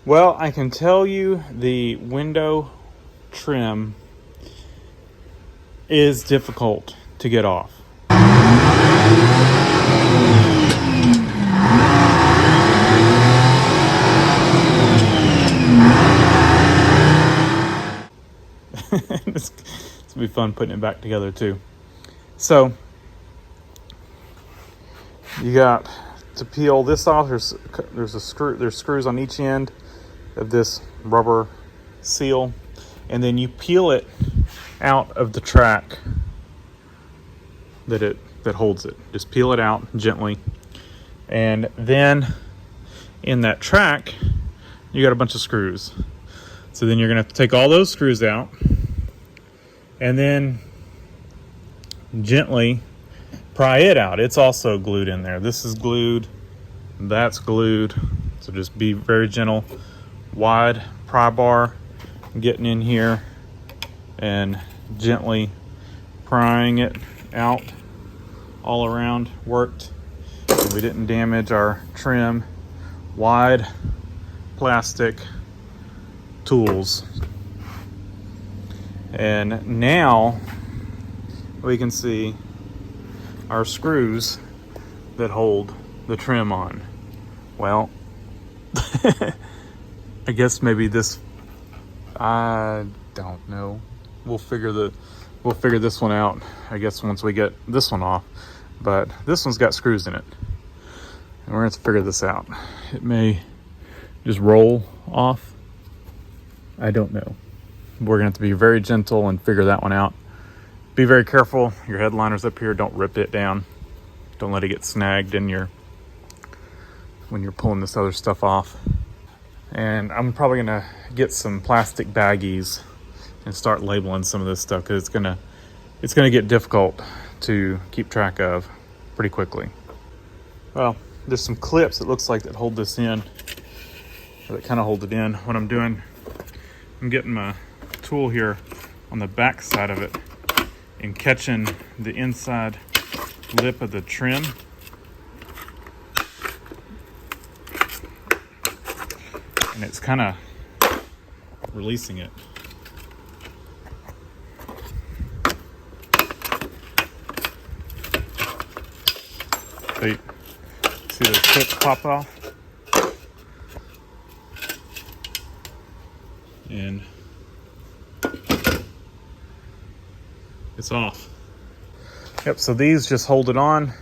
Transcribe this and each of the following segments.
Well, I can tell you the window trim is difficult to get off. It's gonna be fun putting it back together too. So you got to peel this off. There's screws on each end of this rubber seal, and then you peel it out of the track that holds it. Just peel it out gently, and then in that track you got a bunch of screws. So then you're gonna have to take all those screws out and then gently pry it out. It's also glued in there. This is glued, that's glued. So just be very gentle. Wide pry bar, getting in here and gently prying it out all around. Worked. And we didn't damage our trim. Wide plastic tools. And now we can see our screws that hold the trim on. Well, I guess maybe this, I don't know. We'll figure this one out, I guess, once we get this one off. But this one's got screws in it, and we're gonna have to figure this out. It may just roll off. I don't know. We're gonna have to be very gentle and figure that one out. Be very careful. Your headliner's up here. Don't rip it down. Don't let it get snagged in when you're pulling this other stuff off. And I'm probably gonna get some plastic baggies and start labeling some of this stuff, because it's gonna get difficult to keep track of pretty quickly. Well, there's some clips, it looks like, that hold this in, or that kind of hold it in. What I'm doing, I'm getting my tool here on the back side of it and catching the inside lip of the trim. And it's kind of releasing it. So you see those clips pop off? And it's off. Yep, so these just hold it on.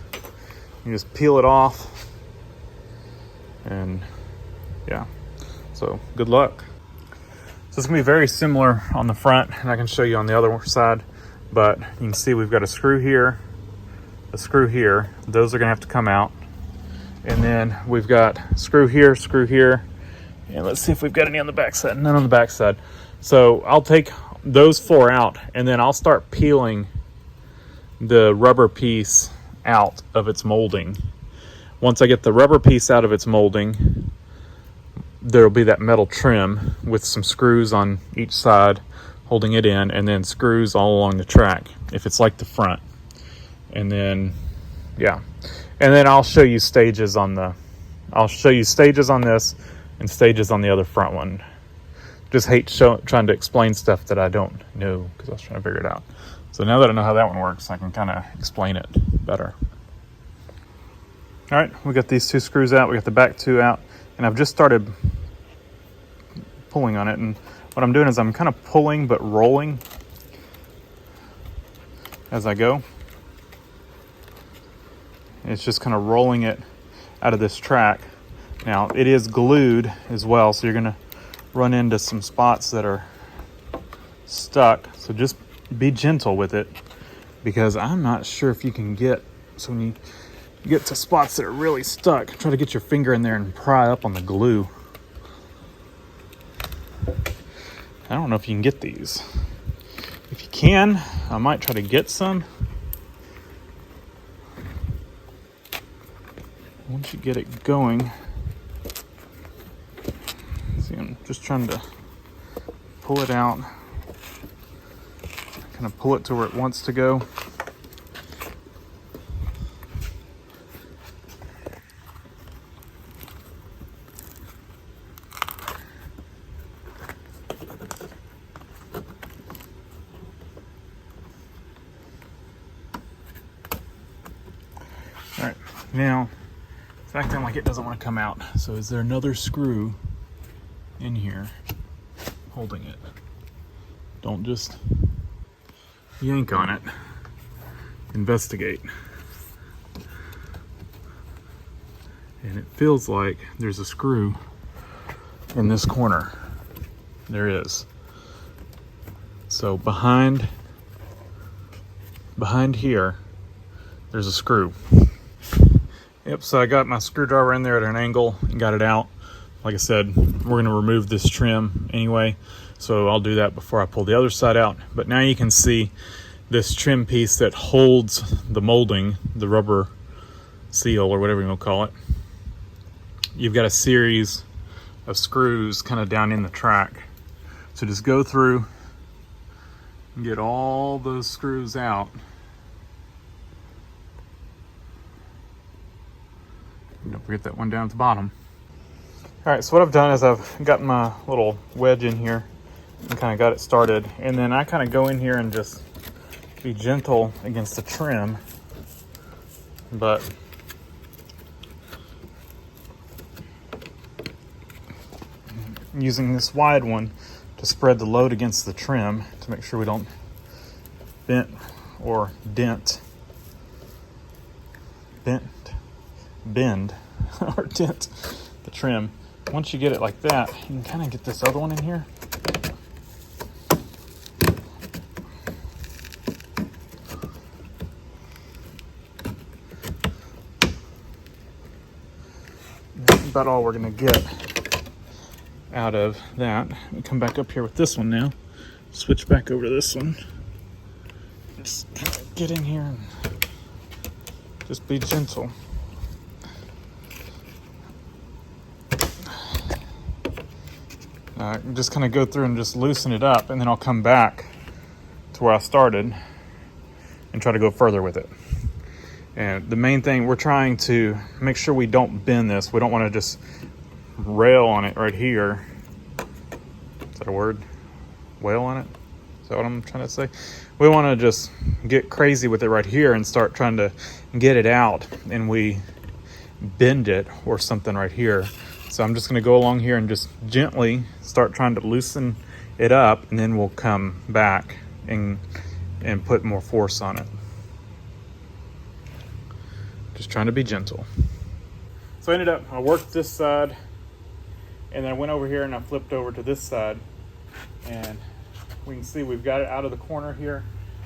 You just peel it off. And yeah, so good luck. So it's gonna be very similar on the front, and I can show you on the other side, but you can see we've got a screw here, a screw here. Those are gonna have to come out. And then we've got screw here, and let's see if we've got any on the back side. None on the back side. So I'll take those four out, and then I'll start peeling the rubber piece out of its molding. Once I get the rubber piece out of its molding, there'll be that metal trim with some screws on each side holding it in, and then screws all along the track if it's like the front. And then yeah, and then I'll show you stages on this and stages on the other front one. Just hate trying to explain stuff that I don't know, because I was trying to figure it out. So now that I know how that one works, I can kind of explain it better. All right, we got these two screws out, we got the back two out, and I've just started pulling on it. And what I'm doing is I'm kind of pulling but rolling as I go. It's just kind of rolling it out of this track. Now it is glued as well, so you're gonna run into some spots that are stuck. So just be gentle with it, because I'm not sure if you can get, so when you get to spots that are really stuck, try to get your finger in there and pry up on the glue. I don't know if you can get these. If you can, I might try to get some. Once you get it going, see, I'm just trying to pull it out, kind of pull it to where it wants to go. Now, it's acting like it doesn't want to come out. So is there another screw in here holding it? Don't just yank on it. Investigate. And it feels like there's a screw in this corner. There is. So behind here, there's a screw. Yep, so I got my screwdriver in there at an angle and got it out. Like I said, we're gonna remove this trim anyway, so I'll do that before I pull the other side out. But now you can see this trim piece that holds the molding, the rubber seal or whatever you want to call it. You've got a series of screws kind of down in the track. So just go through and get all those screws out. Don't forget that one down at the bottom. All right, so what I've done is I've got my little wedge in here and kind of got it started. And then I kind of go in here and just be gentle against the trim. But using this wide one to spread the load against the trim to make sure we don't bend or dent the trim. Once you get it like that, you can kind of get this other one in here. That's about all we're gonna get out of that. We come back up here with this one now. Switch back over to this one. Just kind of get in here and just be gentle. Just kind of go through and just loosen it up, and then I'll come back to where I started and try to go further with it. And the main thing, we're trying to make sure we don't bend this. We don't want to just rail on it right here. Is that a word? Wail on it? Is that what I'm trying to say? We want to just get crazy with it right here and start trying to get it out, and we bend it or something right here. So I'm just going to go along here and just gently start trying to loosen it up, and then we'll come back and put more force on it. Just trying to be gentle. So I worked this side, and then I went over here and I flipped over to this side, and we can see we've got it out of the corner here.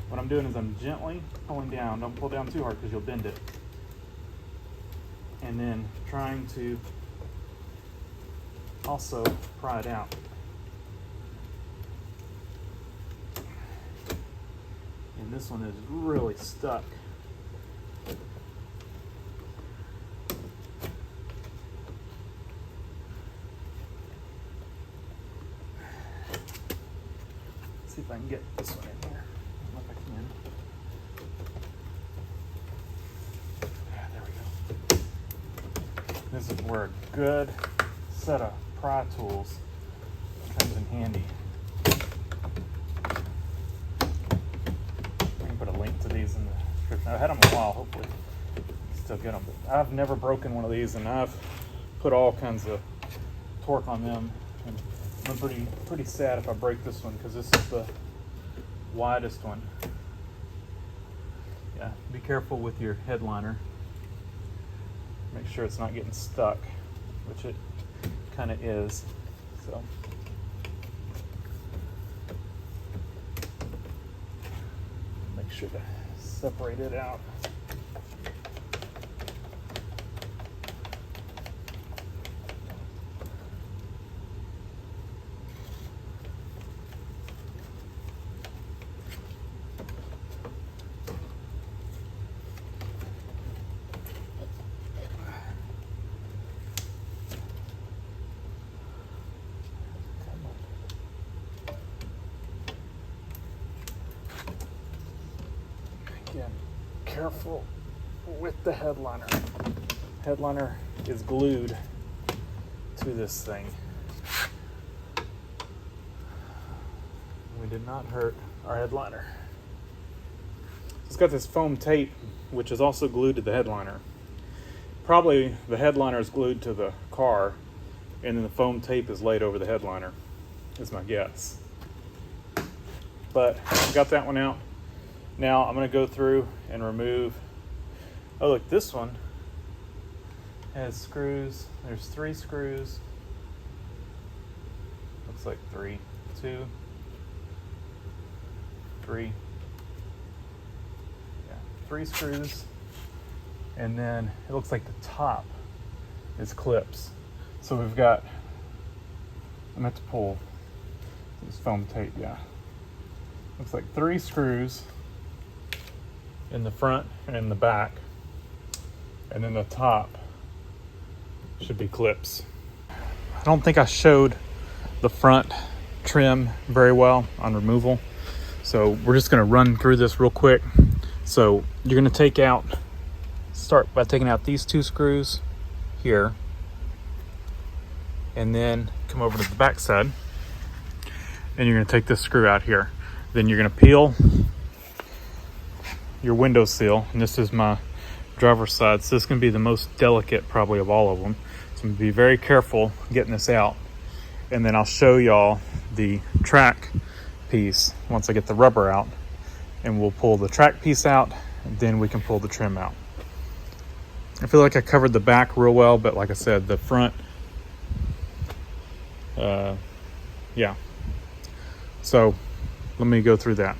What I'm doing is I'm gently pulling down. Don't pull down too hard because you'll bend it. And then trying to also pry it out. And this one is really stuck. See if I can get this one in here. I don't know if I can. There we go. This is where a good set of pry tools comes in handy. I can put a link to these in the description. I've had them a while, hopefully you can still get them. But I've never broken one of these, and I've put all kinds of torque on them. And I'm pretty sad if I break this one, because this is the widest one. Yeah, be careful with your headliner. Make sure it's not getting stuck, which it kind of is. So make sure to separate it out. Again, careful with the headliner. Headliner is glued to this thing. We did not hurt our headliner. It's got this foam tape, which is also glued to the headliner. probably the headliner is glued to the car, and then the foam tape is laid over the headliner, is my guess. But I got that one out. Now I'm going to go through and remove. Oh, look, this one has screws. There's 3 screws. Looks like 3, 2, 3. Yeah, 3 screws. And then it looks like the top is clips. So we've got, I'm going to have to pull this foam tape, yeah. Looks like 3 screws in the front and in the back. And then the top should be clips. I don't think I showed the front trim very well on removal. So we're just gonna run through this real quick. So you're gonna start by taking out these 2 screws here, and then come over to the back side, and you're gonna take this screw out here. Then you're gonna peel your window seal, and this is my driver's side, so this is gonna be the most delicate probably of all of them. So I'm gonna be very careful getting this out, and then I'll show y'all the track piece once I get the rubber out, and we'll pull the track piece out, and then we can pull the trim out. I feel like I covered the back real well, but like I said, the front, yeah. So let me go through that.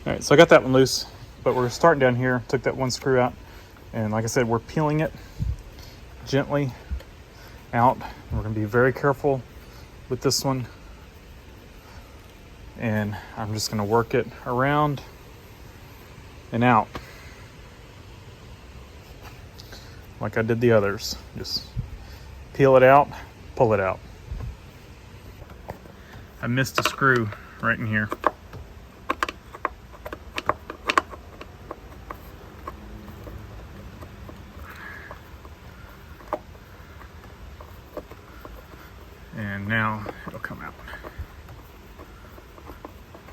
All right, so I got that one loose, but we're starting down here. Took that 1 screw out, and like I said, we're peeling it gently out. We're gonna be very careful with this one, and I'm just gonna work it around and out like I did the others. Just peel it out, pull it out. I missed a screw right in here. And now it'll come out.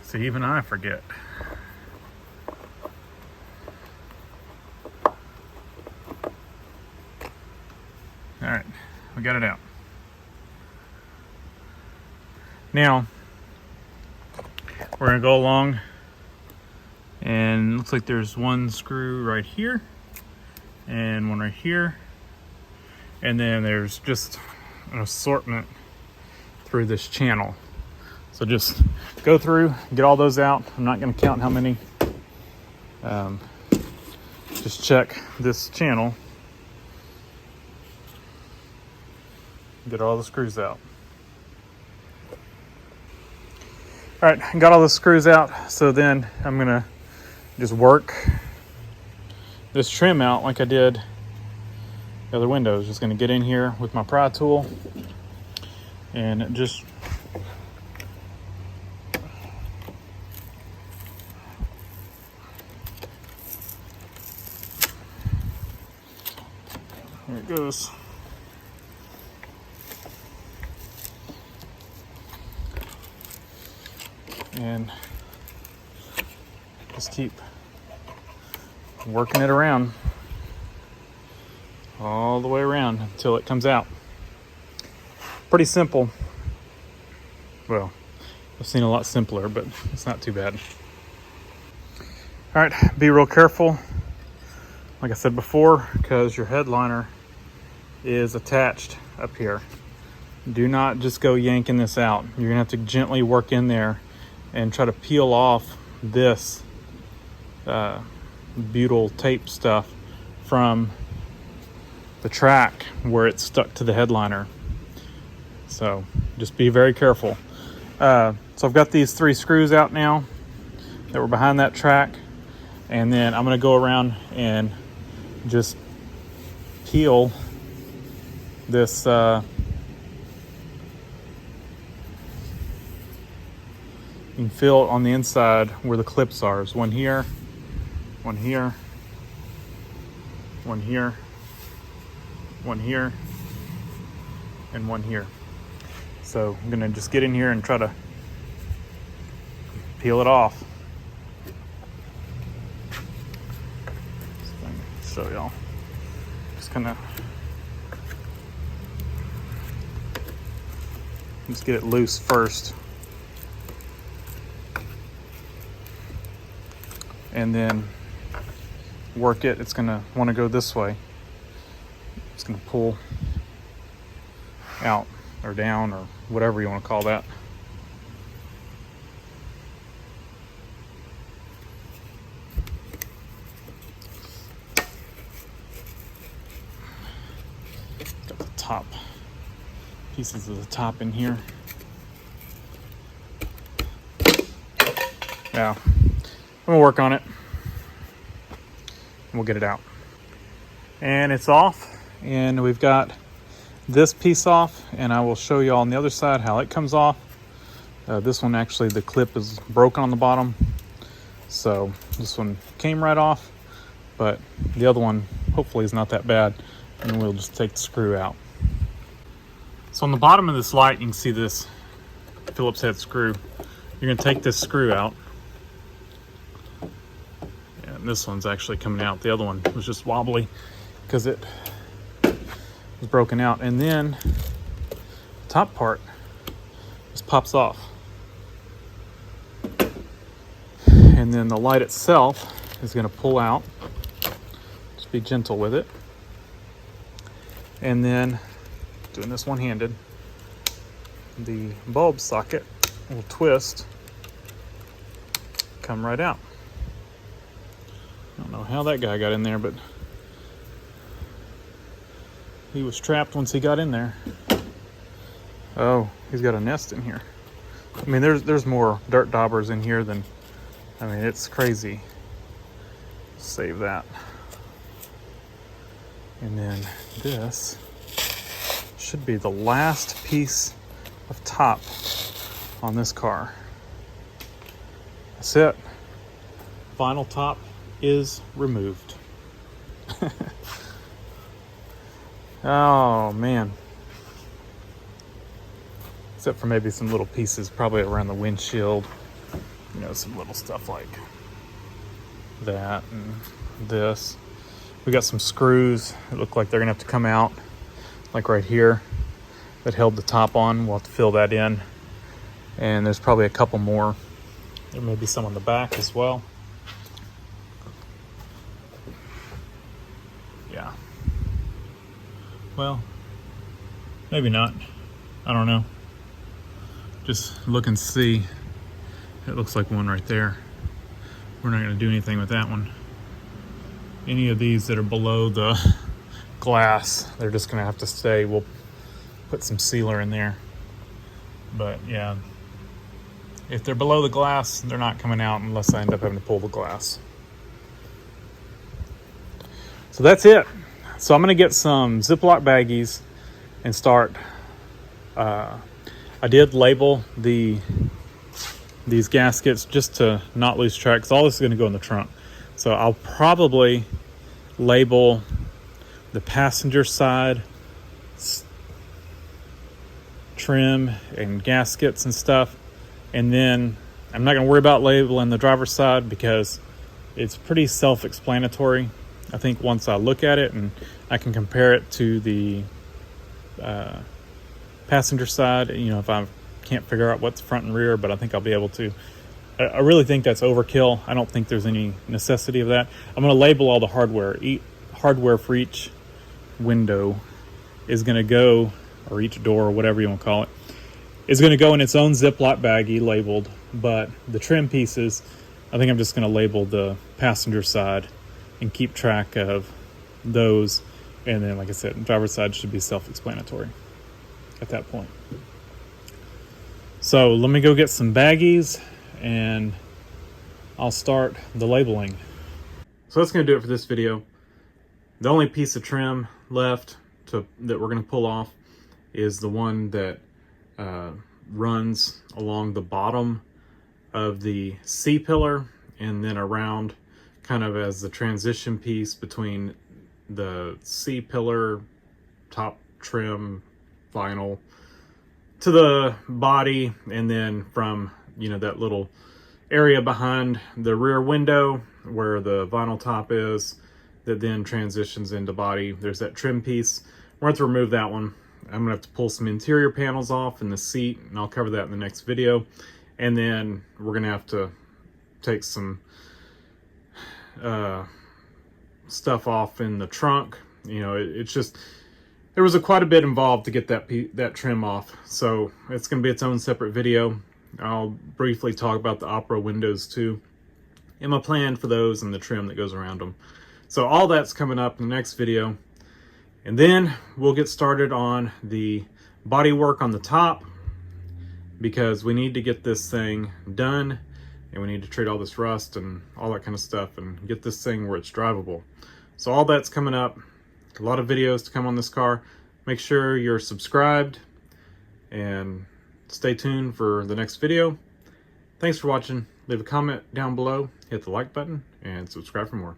See, even I forget. All right, we got it out. Now, we're gonna go along, and it looks like there's 1 screw right here, and 1 right here, and then there's just an assortment through this channel. So just go through, get all those out. I'm not gonna count how many. Just check this channel. Get all the screws out. All right, got all the screws out. So then I'm gonna just work this trim out like I did the other windows. Just gonna get in here with my pry tool and just there it goes. And just keep working it around all the way around until it comes out. Pretty simple. Well, I've seen a lot simpler, but it's not too bad. All right, be real careful, like I said before, because your headliner is attached up here. Do not just go yanking this out. You're gonna have to gently work in there and try to peel off this butyl tape stuff from the track where it's stuck to the headliner. So just be very careful. So I've got these 3 screws out now that were behind that track, and then I'm gonna go around and just peel this you can feel it on the inside where the clips are. There's 1 here, 1 here, 1 here, 1 here, and 1 here. So I'm gonna just get in here and try to peel it off. So I can show y'all. Just gonna just get it loose first, and then work it. It's gonna want to go this way. It's gonna pull out or down or whatever you want to call that. Got the top pieces of the top in here. Now I'm gonna work on it and we'll get it out. And it's off, and we've got this piece off, and I will show you all on the other side how it comes off. This one, actually, the clip is broken on the bottom, so this one came right off, but the other one hopefully is not that bad, and we'll just take the screw out. So on the bottom of this light, you can see this Phillips head screw. You're going to take this screw out, and this one's actually coming out. The other one was just wobbly because it was broken out, and then the top part just pops off, and then the light itself is going to pull out. Just be gentle with it, and then doing this one-handed, the bulb socket will twist, come right out. I don't know how that guy got in there, but he was trapped once he got in there. Oh, he's got a nest in here. I mean, there's more dirt daubers in here than, I mean, it's crazy. Save that. And then this should be the last piece of top on this car. That's it. Vinyl top is removed. Oh man. Except for maybe some little pieces probably around the windshield. You know, some little stuff like that and this. We got some screws that look like they're gonna have to come out, like right here, that held the top on. We'll have to fill that in. And there's probably a couple more. There may be some on the back as well. Yeah. Well, maybe not. I don't know. Just look and see. It looks like one right there. We're not going to do anything with that one. Any of these that are below the glass, they're just going to have to stay. We'll put some sealer in there. But yeah, if they're below the glass, they're not coming out unless I end up having to pull the glass. So that's it. So I'm going to get some Ziploc baggies and start. I did label these gaskets just to not lose track, because all this is going to go in the trunk. So I'll probably label the passenger side trim and gaskets and stuff, and then I'm not going to worry about labeling the driver's side because it's pretty self-explanatory. I think once I look at it and I can compare it to the passenger side, you know, if I can't figure out what's front and rear, but I think I'll be able to. I really think that's overkill. I don't think there's any necessity of that. I'm going to label all the hardware. Hardware for each window is going to go, or each door, or whatever you want to call it, is going to go in its own Ziploc baggie labeled. But the trim pieces, I think I'm just going to label the passenger side and keep track of those. And then, like I said, the driver's side should be self-explanatory at that point. So let me go get some baggies and I'll start the labeling. So that's going to do it for this video. The only piece of trim left that we're going to pull off is the one that runs along the bottom of the C-pillar and then around kind of as the transition piece between the C-pillar top trim vinyl to the body, and then from, you know, that little area behind the rear window where the vinyl top is, that then transitions into body. There's that trim piece. We're going to remove that one. I'm going to have to pull some interior panels off in the seat, and I'll cover that in the next video. And then we're going to have to take some stuff off in the trunk. You know, it's just, there was quite a bit involved to get that trim off. So it's going to be its own separate video. I'll briefly talk about the opera windows too, and my plan for those and the trim that goes around them. So all that's coming up in the next video. And then we'll get started on the body work on the top, because we need to get this thing done, and we need to treat all this rust and all that kind of stuff and get this thing where it's drivable. So all that's coming up. A lot of videos to come on this car. Make sure you're subscribed and stay tuned for the next video. Thanks for watching. Leave a comment down below, hit the like button, and subscribe for more.